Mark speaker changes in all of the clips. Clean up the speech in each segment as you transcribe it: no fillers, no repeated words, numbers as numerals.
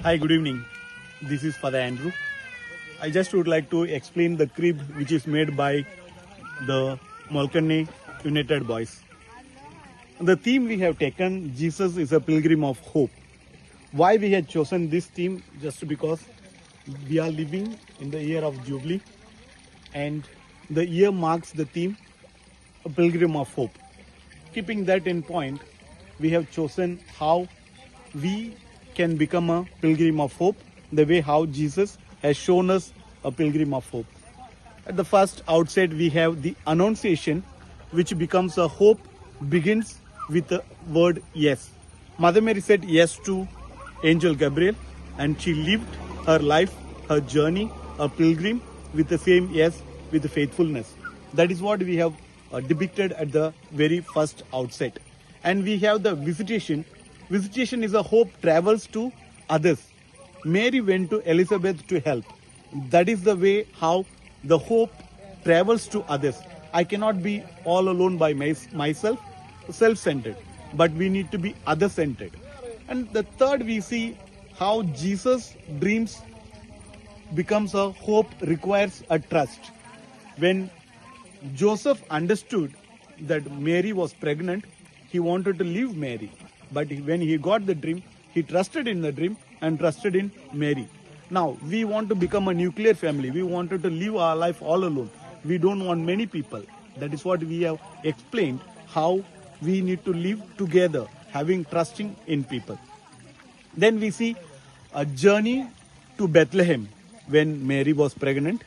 Speaker 1: Hi, good evening. This is Father Andrew. I just would like to explain the crib which is made by the Malkarni United Boys. The theme we have taken, Jesus is a pilgrim of hope. Why we had chosen this theme? Just because we are living in the year of Jubilee and the year marks the theme, a pilgrim of hope. Keeping that in point, we have chosen how we can become a pilgrim of hope, the way how Jesus has shown us a pilgrim of hope. At the first outset, we have the Annunciation, which becomes a hope, begins with the word yes. Mother Mary said yes to Angel Gabriel, and she lived her life, her journey, a pilgrim, with the same yes, with faithfulness. That is what we have depicted at the very first outset. And we have the visitation. Visitation is a hope travels to others. Mary went to Elizabeth to help. That is the way how the hope travels to others. I cannot be all alone by myself, self-centered, but we need to be other-centered. And the third, we see how Jesus' dreams becomes a hope requires a trust. When Joseph understood that Mary was pregnant, he wanted to leave Mary. But when he got the dream, he trusted in the dream and trusted in Mary. Now, we want to become a nuclear family. We wanted to live our life all alone. We don't want many people. That is what we have explained, how we need to live together, having trusting in people. Then we see a journey to Bethlehem. When Mary was pregnant,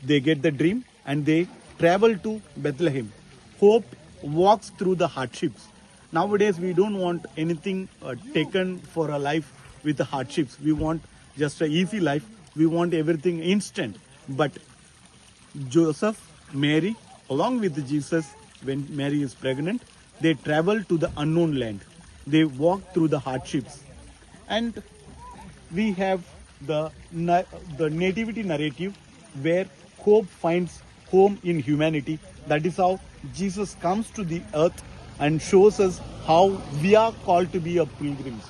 Speaker 1: they get the dream and they travel to Bethlehem. Hope walks through the hardships. Nowadays, we don't want anything taken for a life with the hardships. We want just an easy life. We want everything instant. But Joseph, Mary, along with Jesus, when Mary is pregnant, they travel to the unknown land. They walk through the hardships. And we have the nativity narrative where hope finds home in humanity. That is how Jesus comes to the earth and shows us how we are called to be a pilgrims.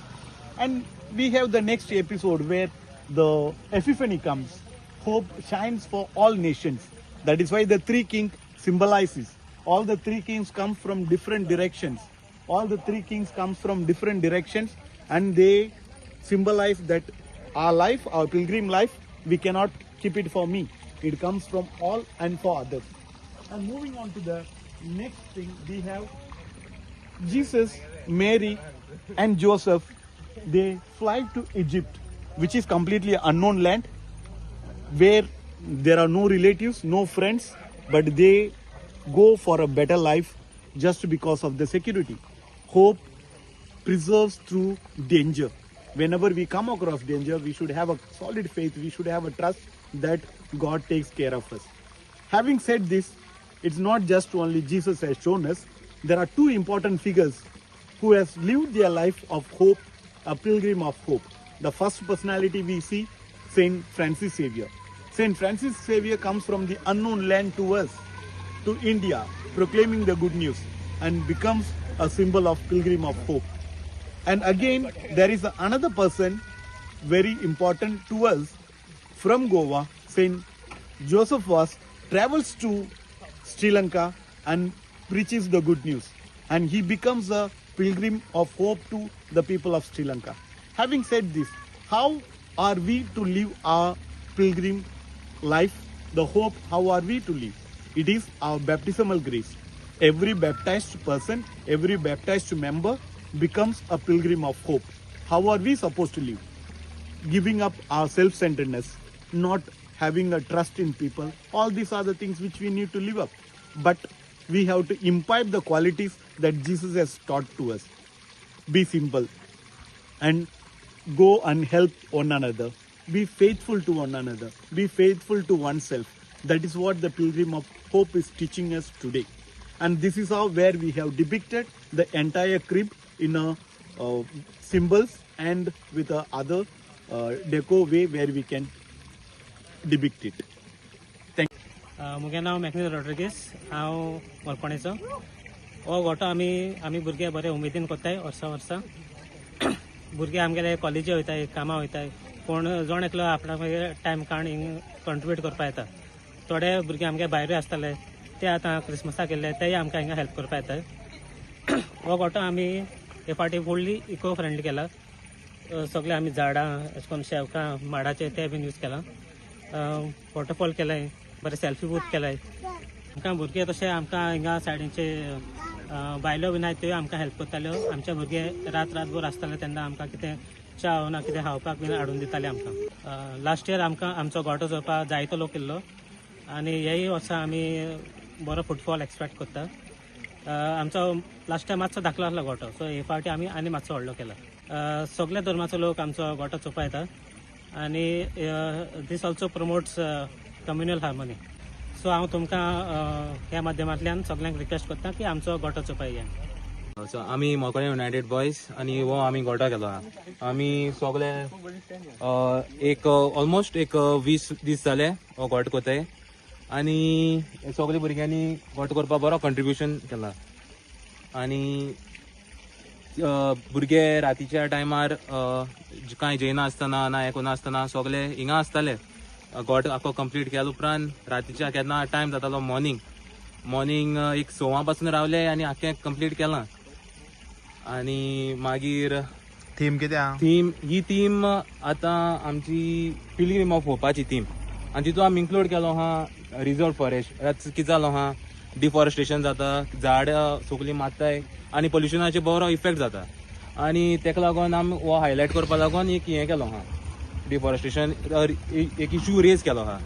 Speaker 1: And we have the next episode where the Epiphany comes. Hope shines for all nations. That is why the three kings symbolizes. All the three kings come from different directions. All the three kings comes from different directions, and they symbolize that our life, our pilgrim life, we cannot keep it for me. It comes from all and for others. And moving on to the next thing, we have Jesus, Mary, and Joseph. They fly to Egypt, which is completely unknown land, where there are no relatives, no friends, but they go for a better life just because of the security. Hope preserves through danger. Whenever we come across danger, we should have a solid faith, we should have a trust that God takes care of us. Having said this, it's not just only Jesus has shown us. There are two important figures who has lived their life of hope, a pilgrim of hope. The first personality we see, Saint Francis Xavier. Saint Francis Xavier comes from the unknown land to us, to India, proclaiming the good news, and becomes a symbol of pilgrim of hope. And again, there is another person very important to us from Goa. Saint Joseph Vaz travels to Sri Lanka and preaches the good news, and he becomes a pilgrim of hope to the people of Sri Lanka. Having said this, how are we to live our pilgrim life? The hope, how are we to live? It is our baptismal grace. Every baptized person, every baptized member becomes a pilgrim of hope. How are we supposed to live? Giving up our self-centeredness, not having a trust in people. All these are the things which we need to live up. But we have to imbibe the qualities that Jesus has taught to us. Be simple and go and help one another. Be faithful to one another. Be faithful to oneself. That is what the Pilgrim of Hope is teaching us today. And this is how where we have depicted the entire crib in a symbols and with a other deco way where we can depict it. Thank you.
Speaker 2: मुगे नाव मॅक्निस रॉड्रिगीस हांव मोरपणेचो हो गोठो आमी भुरगे बरे उमेदीन कोत्ताय वर्सा भुरगे आमगेले कॉलेजी वयताय कामां वयताय पूण जोण एकलो आपणा टायम काडून हिंग कंट्रिब्यूट करपा येता थोडे भुरगे आमगे भायरूय आसताले ते आतां क्रिसमसाक येयले तेय आमकां हिंगा हेल्प करपा येताय हो गोठो आमी हे फावटी फुल्ली इको फ्रेंडली केला सगळे आमी झाडां अशें करून शेवकां माडाचे ते बीन यूज केला वॉटरफॉल केलाय बरें सेल्फी बूथ केलाय आमकां भुरगे तशें आमकां हिंगा सायडीचे बायलो बीन आहाय त्यो आमकां हेल्प करताल्यो आमचे भुरगे रातभर आसताले तेन्ना आमकां कितें च्या ना कितें खावपाक बीन हाडून दिताले आमकां लास्ट इयर आमकां आमचो गोठो चोवपाक जायतो लोक येयल्लो आनी हेय वर्सा आमी बरो फुटफॉल एक्सपेक्ट करता आमचो लास्ट टायम मातसो धाकलो आसलो गोठो सो हे फावटी आमी आनी मातसो व्हडलो केला सगळे धर्माचो लोक आमचो गोठो चोवपा येता आनी दीस ऑल्सो प्रमोट्स कम्युनल हार्मोनी सो हांव तुमकां ह्या माध्यमांतल्यान सगळ्यांक रिक्वेस्ट करता की आमचो गोठो चोवपाक या
Speaker 3: सो आमी मोरपणे युनायटेड बॉयज आनी हो आमी गोठो केलो आमी सगळे एक ऑलमोस्ट एक 20 दीस जाले हो गोठो कोताय आनी सगळे भुरग्यांनी गोठो करपाक बरो कंट्रिब्युशन केला आनी भुरगे रातीच्या टायमार कांय जेयना आसतना ना हें कोना आसतना सगळे हिंगा आसताले गोठो आख्खो कंप्लीट केल्या उपरांत रातीच्या केन्ना टायम जातालो मॉर्निंग एक 6 पासून रावले आनी आख्खें कंप्लीट केलां आनी मागीर
Speaker 4: थीम कितें
Speaker 3: थीम ही थीम आतां आमची पिलग्रीम ऑफ होपाची थीम आनी तितून आमी इन्क्लूड केलो आहा रिजर्व फॉरेस्ट कितें जालो आहा डिफॉरेस्टेशन जाता झाड सगळीं मारताय आनी पोल्युशनाचे बरो इफेक्ट जाता आनी तेका लागून आमी हो हायलायट करपा लागून एक हें केलो आहा डिफॉरेस्टेशन एक इशू रेज केलो आहा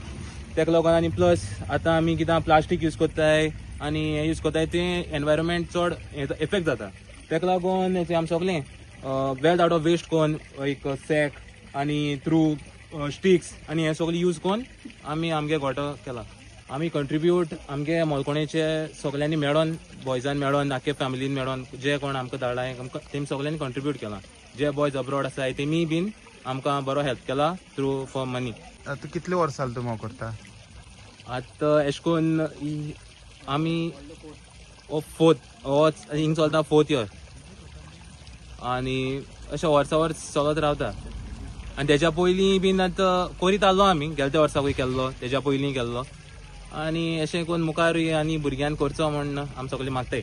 Speaker 3: तेका लागून आनी प्लस आतां आमी कितें प्लास्टीक यूज करताय आनी हें यूज करताय तें एनवायरमेंट चड इफेक्ट जाता तेका लागून आमी सगळें वेल्थ आउट ऑफ वेस्ट कोन्न एक सॅक आनी थ्रू स्टिक्स आनी हें सगळें यूज कोन्न आमी आमगे गोठो केला आमी कंट्रिब्यूट आमगे मोलकोणेचे सगळ्यांनी मेळोन बॉयजान मेळोन आख्खे फॅमिलीन मेळोन जे कोण आमकां धाडलाय आमकां तेमी सगळ्यांनी कंट्रिब्यूट केला जे बॉयज अब्रॉड आसाय तेमी बीन आमकां बरो हेल्प केला थ्रू फॉर मनी
Speaker 4: तूं कितले वर्सां जाले तूं हो करता
Speaker 3: आतां एशे कोन्न आमी हिंग चलता 4th इयर आनी अशें वर्सा चलत रावता आनी तेज्या पयलीं बीन आतां करीत आसलो आमी गेल्या त्या वर्साकूय केल्लो तेज्या पयलीं केल्लो आनी अशें करून मुखारूय आनी भुरग्यांक करचो म्हण आमी सगळीं मागताय